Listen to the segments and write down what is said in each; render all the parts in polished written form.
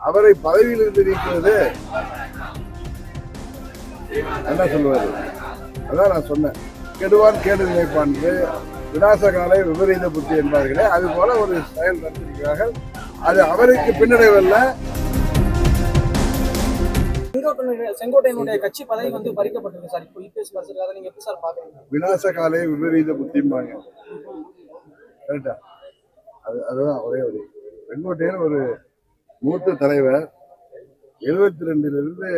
அவரை பதவியிலிருந்து நீக்குவது என்ன சொல்லுவாரு? அதான் நான் சொன்னேன், கெடுவான் கேடு நினைப்பான், விநாசகாலை விபரீத புத்தி என்பார்களே, அது போல ஒரு செயல் நடத்திருக்கிறார்கள். அது அவருக்கு பின்னடைவல்ல. செங்கோட்டையனுடைய கட்சி பதவி வந்து பறிக்கப்பட்டிருக்கு சார். இப்போ இபிஎஸ் பறிச்சிருக்காங்க, நீங்க எப்படி சார் பாக்குறீங்க? விநாசகாலை விபரீத புத்திம்பாங்க, கரெக்டா? அதுதான் ஒரே ஒரு செங்கோட்டையன் ஒரு மூத்த தலைவர். 72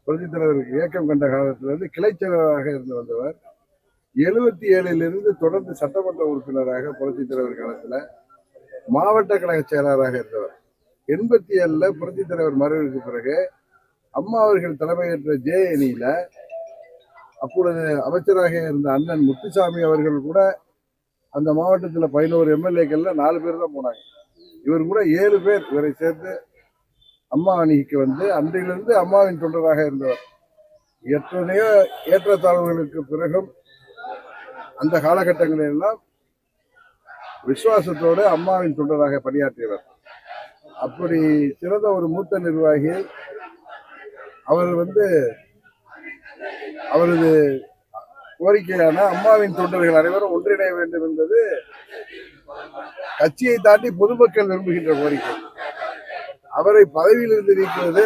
புரட்சித் தலைவருக்கு இயக்கம் கண்ட காலத்திலிருந்து கிளைச் செயலராக இருந்து வந்தவர். 77 தொடர்ந்து சட்டமன்ற உறுப்பினராக புரட்சித் தலைவர் காலத்தில் மாவட்ட கழக செயலராக இருந்தவர். 87 புரட்சித் தலைவர் மறைவுக்கு பிறகு அம்மா அவர்கள் தலைமையேற்ற ஜே அணியில அப்பொழுது அமைச்சராக இருந்த அண்ணன் முத்துசாமி அவர்கள் கூட அந்த மாவட்டத்தில் 11 எம்எல்ஏக்கள்ல 4 பேர் தான் போனாங்க. இவர் கூட 7 பேர் இவரை சேர்த்து அம்மா அணிக்கு வந்து அன்றையிலிருந்து அம்மாவின் தொண்டராக இருந்தவர். எத்தனையோ ஏற்றத்தாழ்வுகளுக்கு பிறகும் அந்த காலகட்டங்களில் எல்லாம் விசுவாசத்தோடு அம்மாவின் தொண்டராக பணியாற்றியவர். அப்படி சிறந்த ஒரு மூத்த நிர்வாகி. அவர் வந்து அவரது கோரிக்கையான அம்மாவின் தொண்டர்கள் அனைவரும் ஒன்றிணைய வேண்டும் என்பது கட்சியை தாண்டி பொதுமக்கள் விரும்புகின்ற கோரிக்கை. அவரை பதவியிலிருந்து நீக்குவது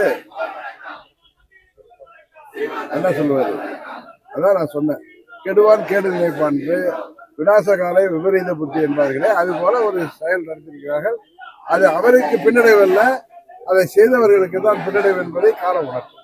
என்ன சொல்லுவாரு? அதான் நான் சொன்னேன், கெடுவான் கேடு நினைப்பான், விநாசகாலை விபரீத புத்தி என்பார்களே, அது போல ஒரு செயல் நடத்திருக்கிறார்கள். அது அவருக்கு பின்னடைவல்ல, அதை செய்தவர்களுக்கு தான் பின்னடைவு என்பதை காலம் உணர்த்தும்.